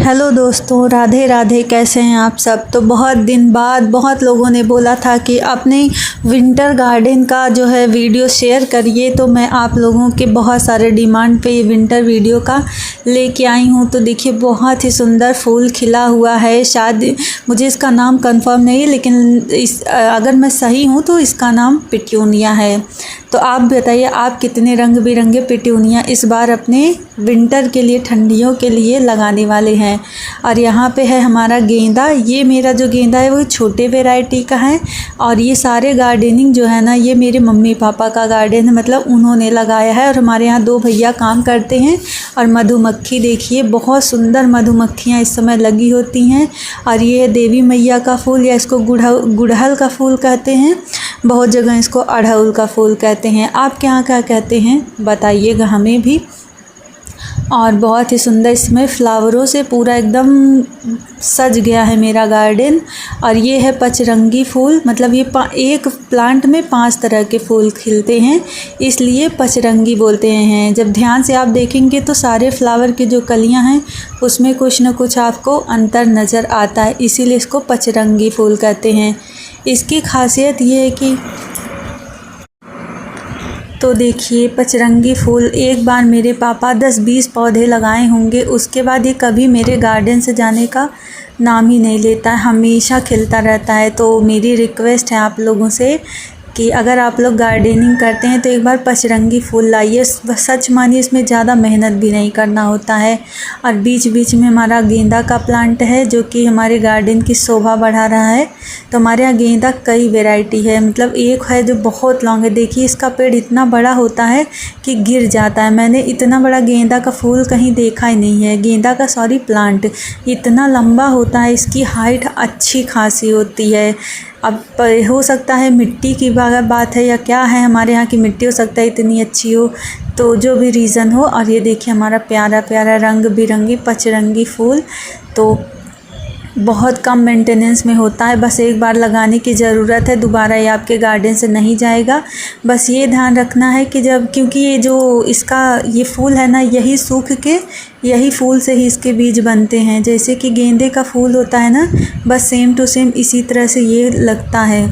Hello दोस्तों, राधे राधे। कैसे हैं आप सब। तो बहुत दिन बाद बहुत लोगों ने बोला था कि अपने विंटर गार्डन का जो है वीडियो शेयर करिए, तो मैं आप लोगों के बहुत सारे डिमांड पे ये विंटर वीडियो का लेके आई हूँ। तो देखिए बहुत ही सुंदर फूल खिला हुआ है। शायद मुझे इसका नाम कंफर्म नहीं है, लेकिन अगर मैं सही हूँ तो इसका नाम पिट्यूनिया है। तो आप बताइए, आप कितने रंग बिरंगे पिट्यूनिया इस बार अपने विंटर के लिए, ठंडियों के लिए लगाने वाले हैं। और यहाँ पे है हमारा गेंदा। ये मेरा जो गेंदा है वो छोटे वैरायटी का है, और ये सारे गार्डनिंग जो है ना, ये मेरे मम्मी पापा का गार्डन है, मतलब उन्होंने लगाया है। और हमारे यहाँ 2 भैया काम करते हैं। और मधुमक्खी देखिए, बहुत सुंदर मधुमक्खियाँ इस समय लगी होती हैं। और ये देवी मैया का फूल, या इसको गुड़हल का फूल कहते हैं, बहुत जगह इसको अड़हुल का फूल कहते हैं। आपके यहाँ क्या कहते हैं बताइएगा हमें भी। और बहुत ही सुंदर इसमें फ्लावरों से पूरा एकदम सज गया है मेरा गार्डन। और ये है पचरंगी फूल, मतलब ये एक प्लांट में 5 तरह के फूल खिलते हैं, इसलिए पचरंगी बोलते हैं। जब ध्यान से आप देखेंगे तो सारे फ्लावर की जो कलियां हैं उसमें कुछ न कुछ आपको अंतर नज़र आता है, इसीलिए इसको पचरंगी फूल कहते हैं। इसकी खासियत ये है कि तो देखिए पचरंगी फूल एक बार मेरे पापा 10-20 पौधे लगाए होंगे, उसके बाद ये कभी मेरे गार्डन से जाने का नाम ही नहीं लेता है, हमेशा खिलता रहता है। तो मेरी रिक्वेस्ट है आप लोगों से कि अगर आप लोग गार्डनिंग करते हैं तो एक बार पचरंगी फूल लाइए। सच मानिए इसमें ज़्यादा मेहनत भी नहीं करना होता है। और बीच बीच में हमारा गेंदा का प्लांट है जो कि हमारे गार्डन की शोभा बढ़ा रहा है। तो हमारे यहाँ गेंदा कई वैरायटी है, मतलब एक है जो बहुत लॉन्ग है। देखिए इसका पेड़ इतना बड़ा होता है कि गिर जाता है। मैंने इतना बड़ा गेंदा का फूल कहीं देखा ही नहीं है, गेंदा का सॉरी प्लांट इतना लंबा होता है। इसकी हाइट अच्छी खासी होती है। अब हो सकता है मिट्टी की बात है या क्या है, हमारे यहाँ की मिट्टी हो सकता है इतनी अच्छी हो, तो जो भी रीज़न हो। और ये देखिए हमारा प्यारा प्यारा रंग बिरंगी पचरंगी फूल तो बहुत कम मेंटेनेंस में होता है। बस एक बार लगाने की ज़रूरत है, दोबारा ये आपके गार्डन से नहीं जाएगा। बस ये ध्यान रखना है कि क्योंकि ये जो इसका ये फूल है ना, यही सूख के यही फूल से ही इसके बीज बनते हैं। जैसे कि गेंदे का फूल होता है ना, बस सेम टू सेम इसी तरह से ये लगता है।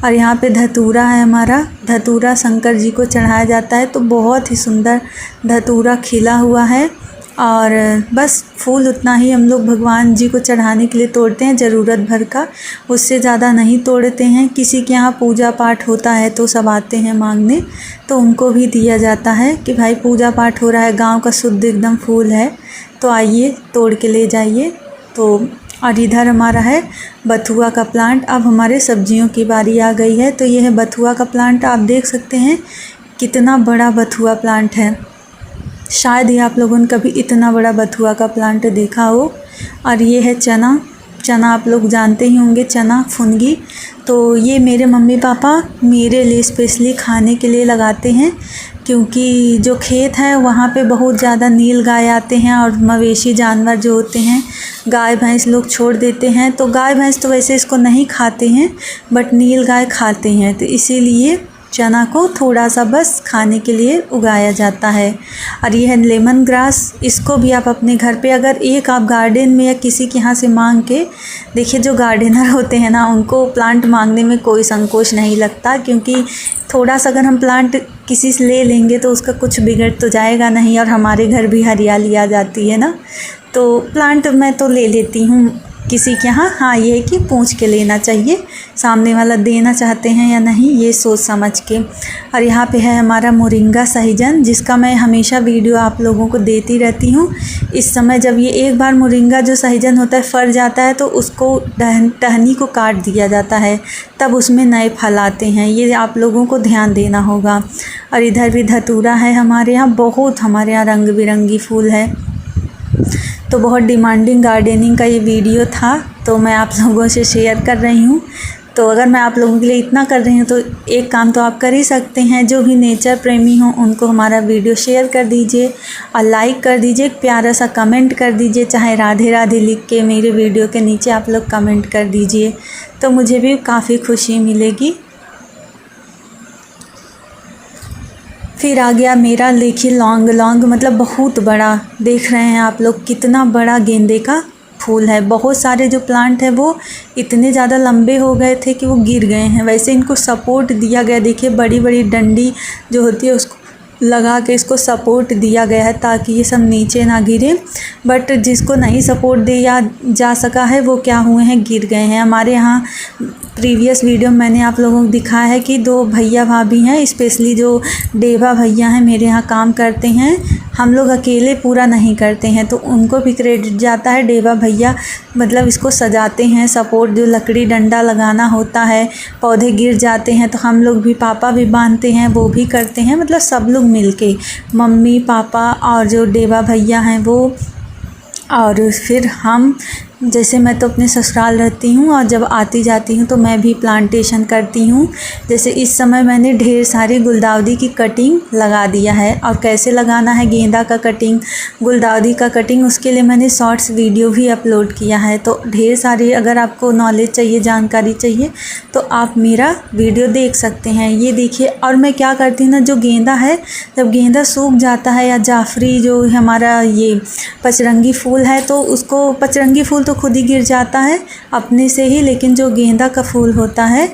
और यहाँ पे धतूरा है हमारा, धतूरा शंकर जी को चढ़ाया जाता है। तो बहुत ही सुंदर धतूरा खिला हुआ है। और बस फूल उतना ही हम लोग भगवान जी को चढ़ाने के लिए तोड़ते हैं, ज़रूरत भर का, उससे ज़्यादा नहीं तोड़ते हैं। किसी के यहाँ पूजा पाठ होता है तो सब आते हैं मांगने, तो उनको भी दिया जाता है कि भाई पूजा पाठ हो रहा है, गांव का शुद्ध एकदम फूल है, तो आइए तोड़ के ले जाइए। तो और इधर हमारा है बथुआ का प्लांट। अब हमारे सब्जियों की बारी आ गई है। तो ये है बथुआ का प्लांट, आप देख सकते हैं कितना बड़ा बथुआ प्लांट है। शायद ही आप लोगों ने कभी इतना बड़ा बथुआ का प्लांट देखा हो। और ये है चना, चना आप लोग जानते ही होंगे, चना फुनगी। तो ये मेरे मम्मी पापा मेरे लिए स्पेशली खाने के लिए लगाते हैं, क्योंकि जो खेत है वहाँ पे बहुत ज़्यादा नील गाय आते हैं और मवेशी जानवर जो होते हैं, गाय भैंस लोग छोड़ देते हैं। तो गाय भैंस तो वैसे इसको नहीं खाते हैं, बट नील गाय खाते हैं, तो इसीलिए चना को थोड़ा सा बस खाने के लिए उगाया जाता है। और ये है लेमन ग्रास, इसको भी आप अपने घर पे अगर एक आप गार्डन में या किसी के यहाँ से मांग के देखिए, जो गार्डनर होते हैं ना उनको प्लांट मांगने में कोई संकोच नहीं लगता, क्योंकि थोड़ा सा अगर हम प्लांट किसी से ले लेंगे तो उसका कुछ बिगड़ तो जाएगा नहीं, और हमारे घर भी हरियाली आ जाती है ना। तो प्लांट मैं तो ले लेती हूँ किसी के यहाँ। हाँ, ये है कि पूछ के लेना चाहिए, सामने वाला देना चाहते हैं या नहीं ये सोच समझ के। और यहाँ पे है हमारा मोरिंगा सहीजन, जिसका मैं हमेशा वीडियो आप लोगों को देती रहती हूँ। इस समय जब ये एक बार मोरिंगा जो सहीजन होता है फर जाता है, तो उसको टहनी को काट दिया जाता है, तब उसमें नए फल आते हैं। ये आप लोगों को ध्यान देना होगा। और इधर भी धतूरा है हमारे यहाँ, बहुत हमारे यहाँ रंग बिरंगी फूल है। तो बहुत डिमांडिंग गार्डनिंग का ये वीडियो था, तो मैं आप लोगों से शेयर कर रही हूँ। तो अगर मैं आप लोगों के लिए इतना कर रही हूँ तो एक काम तो आप कर ही सकते हैं, जो भी नेचर प्रेमी हो उनको हमारा वीडियो शेयर कर दीजिए और लाइक कर दीजिए, एक प्यारा सा कमेंट कर दीजिए, चाहे राधे राधे लिख के मेरे वीडियो के नीचे आप लोग कमेंट कर दीजिए, तो मुझे भी काफ़ी खुशी मिलेगी। फिर आ गया मेरा, देखिए लॉन्ग मतलब बहुत बड़ा, देख रहे हैं आप लोग कितना बड़ा गेंदे का फूल है। बहुत सारे जो प्लांट है वो इतने ज़्यादा लंबे हो गए थे कि वो गिर गए हैं। वैसे इनको सपोर्ट दिया गया, देखिए बड़ी बड़ी डंडी जो होती है उसको लगा के इसको सपोर्ट दिया गया है ताकि ये सब नीचे ना गिरे। बट जिसको नहीं सपोर्ट दिया जा सका है वो क्या हुए हैं, गिर गए हैं। हमारे यहाँ प्रीवियस वीडियो में मैंने आप लोगों को दिखाया है कि 2 भैया भाभी हैं, स्पेशली जो डेवा भैया हैं मेरे यहाँ काम करते हैं। हम लोग अकेले पूरा नहीं करते हैं तो उनको भी क्रेडिट जाता है। डेवा भैया मतलब इसको सजाते हैं, सपोर्ट जो लकड़ी डंडा लगाना होता है, पौधे गिर जाते हैं तो हम लोग भी, पापा भी बांधते हैं, वो भी करते हैं। मतलब सब लोग मिलके, मम्मी पापा और जो डेवा भैया हैं वो, और फिर हम, जैसे मैं तो अपने ससुराल रहती हूँ और जब आती जाती हूँ तो मैं भी प्लांटेशन करती हूँ। जैसे इस समय मैंने ढेर सारी गुलदाउदी की कटिंग लगा दिया है। और कैसे लगाना है गेंदा का कटिंग, गुलदाउदी का कटिंग, उसके लिए मैंने शॉर्ट्स वीडियो भी अपलोड किया है। तो ढेर सारी अगर आपको नॉलेज चाहिए, जानकारी चाहिए तो आप मेरा वीडियो देख सकते हैं। ये देखिए, और मैं क्या करती हूँ ना, जो गेंदा है जब गेंदा सूख जाता है, या जाफरी जो हमारा ये पचरंगी फूल है, तो उसको, पचरंगी फूल तो खुद ही गिर जाता है अपने से ही, लेकिन जो गेंदा का फूल होता है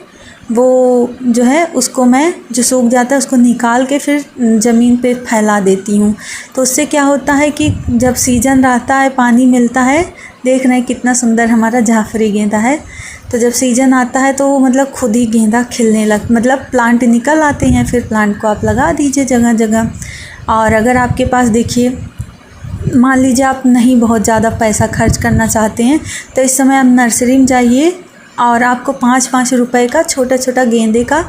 वो जो है उसको मैं, जो सूख जाता है उसको निकाल के फिर ज़मीन पे फैला देती हूँ। तो उससे क्या होता है कि जब सीज़न रहता है, पानी मिलता है, देख रहे हैं कितना सुंदर हमारा जाफरी गेंदा है। तो जब सीज़न आता है तो मतलब खुद ही गेंदा खिलने मतलब प्लांट निकल आते हैं। फिर प्लांट को आप लगा दीजिए जगह जगह। और अगर आपके पास, देखिए मान लीजिए आप नहीं बहुत ज़्यादा पैसा खर्च करना चाहते हैं तो इस समय आप नर्सरी में जाइए और आपको 5-5 रुपए का छोटा छोटा गेंदे का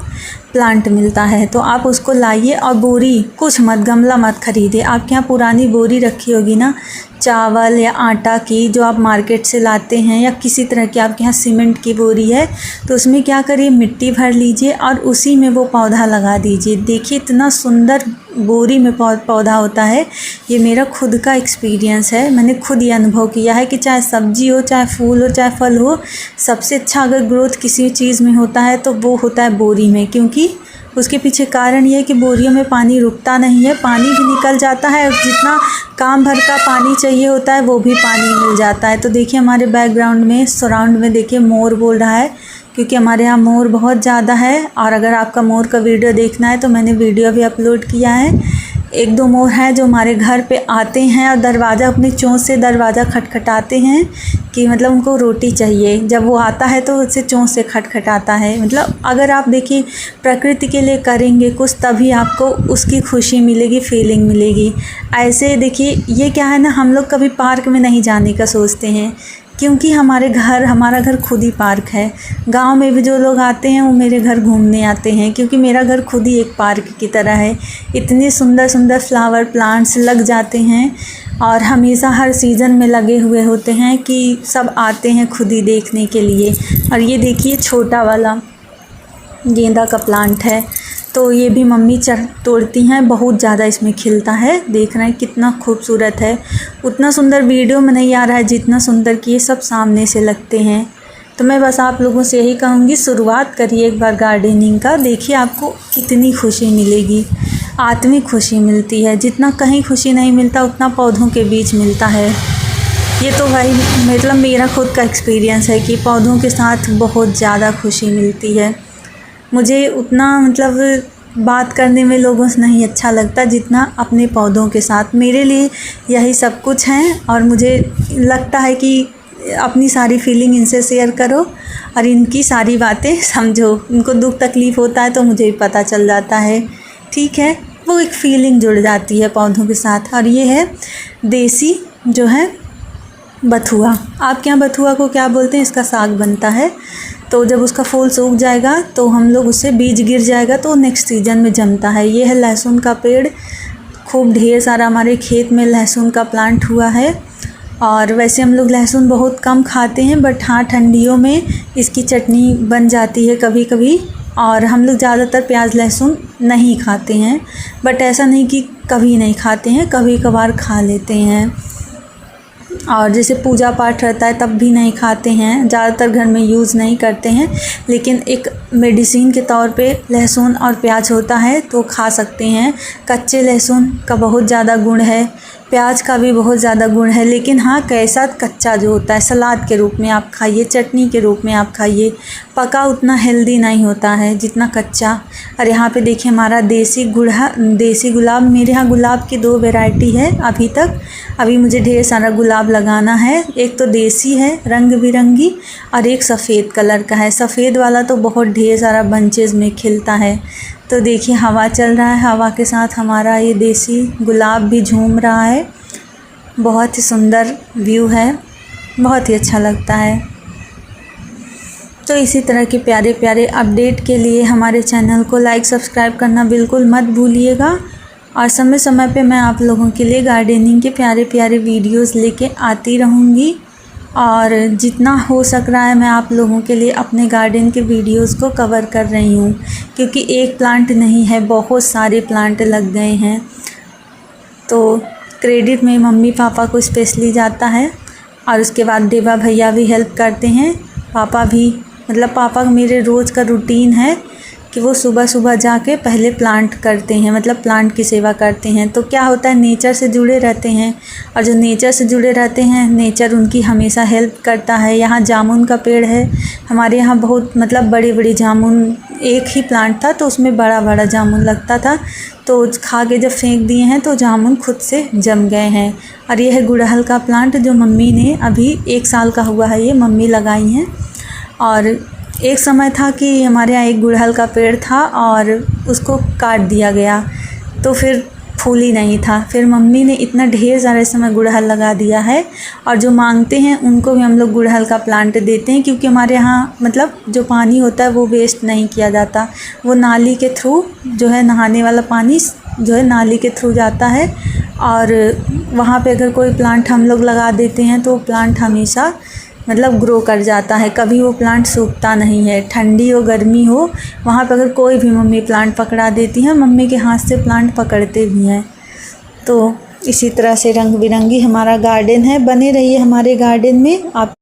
प्लांट मिलता है। तो आप उसको लाइए, और बोरी कुछ मत, गमला मत खरीदे। आपके यहाँ पुरानी बोरी रखी होगी ना, चावल या आटा की, जो आप मार्केट से लाते हैं, या किसी तरह की आपके यहाँ सीमेंट की बोरी है, तो उसमें क्या करिए, मिट्टी भर लीजिए और उसी में वो पौधा लगा दीजिए। देखिए इतना सुंदर बोरी में पौधा होता है। ये मेरा खुद का एक्सपीरियंस है, मैंने खुद ये अनुभव किया है कि चाहे सब्जी हो, चाहे फूल हो, चाहे फल हो, सबसे अच्छा अगर ग्रोथ किसी चीज़ में होता है तो वो होता है बोरी में। क्योंकि उसके पीछे कारण ये है कि बोरियों में पानी रुकता नहीं है, पानी भी निकल जाता है, और जितना काम भर का पानी चाहिए होता है वो भी पानी मिल जाता है। तो देखिए हमारे बैकग्राउंड में, सराउंड में देखिए मोर बोल रहा है, क्योंकि हमारे यहाँ मोर बहुत ज़्यादा है। और अगर आपका मोर का वीडियो देखना है तो मैंने वीडियो भी अपलोड किया है। 1-2 मोर हैं जो हमारे घर पे आते हैं और दरवाज़ा, अपनी चोंच से दरवाज़ा खटखटाते हैं कि मतलब उनको रोटी चाहिए। जब वो आता है तो उससे चोंच से खटखटाता है। मतलब अगर आप देखिए प्रकृति के लिए करेंगे कुछ, तभी आपको उसकी खुशी मिलेगी, फीलिंग मिलेगी। ऐसे देखिए, ये क्या है ना, हम लोग कभी पार्क में नहीं जाने का सोचते हैं, क्योंकि हमारा घर खुद ही पार्क है। गांव में भी जो लोग आते हैं वो मेरे घर घूमने आते हैं, क्योंकि मेरा घर खुद ही एक पार्क की तरह है। इतने सुंदर सुंदर फ्लावर प्लांट्स लग जाते हैं और हमेशा हर सीज़न में लगे हुए होते हैं कि सब आते हैं खुद ही देखने के लिए। और ये देखिए छोटा वाला गेंदा का प्लांट है, तो ये भी मम्मी तोड़ती हैं, बहुत ज़्यादा इसमें खिलता है। देख रहे हैं कितना खूबसूरत है। उतना सुंदर वीडियो में नहीं आ रहा है जितना सुंदर कि ये सब सामने से लगते हैं। तो मैं बस आप लोगों से यही कहूँगी, शुरुआत करिए एक बार गार्डनिंग का, देखिए आपको कितनी खुशी मिलेगी, आत्मिक खुशी मिलती है। जितना कहीं खुशी नहीं मिलता उतना पौधों के बीच मिलता है। ये तो भाई मतलब मेरा खुद का एक्सपीरियंस है कि पौधों के साथ बहुत ज़्यादा खुशी मिलती है। मुझे उतना मतलब बात करने में लोगों से नहीं अच्छा लगता जितना अपने पौधों के साथ। मेरे लिए यही सब कुछ हैं, और मुझे लगता है कि अपनी सारी फीलिंग इनसे शेयर करो और इनकी सारी बातें समझो। इनको दुख तकलीफ़ होता है तो मुझे भी पता चल जाता है, ठीक है, वो एक फीलिंग जुड़ जाती है पौधों के साथ। और ये है देसी जो है बथुआ। आपके यहाँ बथुआ को क्या बोलते हैं, इसका साग बनता है। तो जब उसका फूल सूख जाएगा तो हम लोग उससे बीज गिर जाएगा तो नेक्स्ट सीजन में जमता है। ये है लहसुन का पेड़, खूब ढेर सारा हमारे खेत में लहसुन का प्लांट हुआ है। और वैसे हम लोग लहसुन बहुत कम खाते हैं, बट हाँ ठंडियों में इसकी चटनी बन जाती है कभी कभी। और हम लोग ज़्यादातर प्याज लहसुन नहीं खाते हैं, बट ऐसा नहीं कि कभी नहीं खाते हैं, कभी कभार खा लेते हैं। और जैसे पूजा पाठ रहता है तब भी नहीं खाते हैं, ज़्यादातर घर में यूज़ नहीं करते हैं। लेकिन एक मेडिसिन के तौर पे लहसुन और प्याज होता है तो खा सकते हैं। कच्चे लहसुन का बहुत ज़्यादा गुण है, प्याज का भी बहुत ज़्यादा गुण है, लेकिन हाँ कैसा कच्चा जो होता है सलाद के रूप में आप खाइए, चटनी के रूप में आप खाइए, पका उतना हेल्दी नहीं होता है जितना कच्चा। और यहाँ पे देखिए हमारा देसी गुलाब, मेरे यहाँ गुलाब की 2 वैरायटी है अभी तक। अभी मुझे ढेर सारा गुलाब लगाना है। एक तो देसी है रंग बिरंगी और एक सफ़ेद कलर का है। सफ़ेद वाला तो बहुत ढेर सारा बंचेस में खिलता है। तो देखिए हवा चल रहा है, हवा के साथ हमारा ये देसी गुलाब भी झूम रहा है। बहुत ही सुंदर व्यू है, बहुत ही अच्छा लगता है। तो इसी तरह के प्यारे प्यारे अपडेट के लिए हमारे चैनल को लाइक सब्सक्राइब करना बिल्कुल मत भूलिएगा। और समय समय पे मैं आप लोगों के लिए गार्डनिंग के प्यारे प्यारे वीडियोस लेके आती रहूँगी। और जितना हो सक रहा है मैं आप लोगों के लिए अपने गार्डन के वीडियोस को कवर कर रही हूँ, क्योंकि एक प्लांट नहीं है, बहुत सारे प्लांट लग गए हैं। तो क्रेडिट में मम्मी पापा को स्पेशली जाता है और उसके बाद देवा भैया भी हेल्प करते हैं। पापा भी, मतलब पापा मेरे रोज़ का रूटीन है कि वो सुबह सुबह जाके पहले प्लांट करते हैं, मतलब प्लांट की सेवा करते हैं। तो क्या होता है, नेचर से जुड़े रहते हैं, और जो नेचर से जुड़े रहते हैं नेचर उनकी हमेशा हेल्प करता है। यहाँ जामुन का पेड़ है हमारे यहाँ, बहुत मतलब बड़े बड़े जामुन, एक ही प्लांट था तो उसमें बड़ा बड़ा जामुन लगता था। तो खा के जब फेंक दिए हैं तो जामुन खुद से जम गए हैं। और ये है गुड़हल का प्लांट जो मम्मी ने, अभी 1 साल का हुआ है, ये मम्मी लगाई हैं। और एक समय था कि हमारे यहाँ एक गुड़हल का पेड़ था और उसको काट दिया गया, तो फिर फूल ही नहीं था। फिर मम्मी ने इतना ढेर सारा इस समय गुड़हल लगा दिया है, और जो मांगते हैं उनको भी हम लोग गुड़हल का प्लांट देते हैं, क्योंकि हमारे यहाँ मतलब जो पानी होता है वो वेस्ट नहीं किया जाता। वो नाली के थ्रू जो है, नहाने वाला पानी जो है नाली के थ्रू जाता है, और वहाँ पे अगर कोई प्लांट हम लोग लगा देते हैं तो प्लांट हमेशा मतलब ग्रो कर जाता है, कभी वो प्लांट सूखता नहीं है। ठंडी हो गर्मी हो, वहाँ पर अगर कोई भी मम्मी प्लांट पकड़ा देती है, मम्मी के हाथ से प्लांट पकड़ते भी हैं। तो इसी तरह से रंग बिरंगी हमारा गार्डन है। बने रहिए हमारे गार्डन में। आप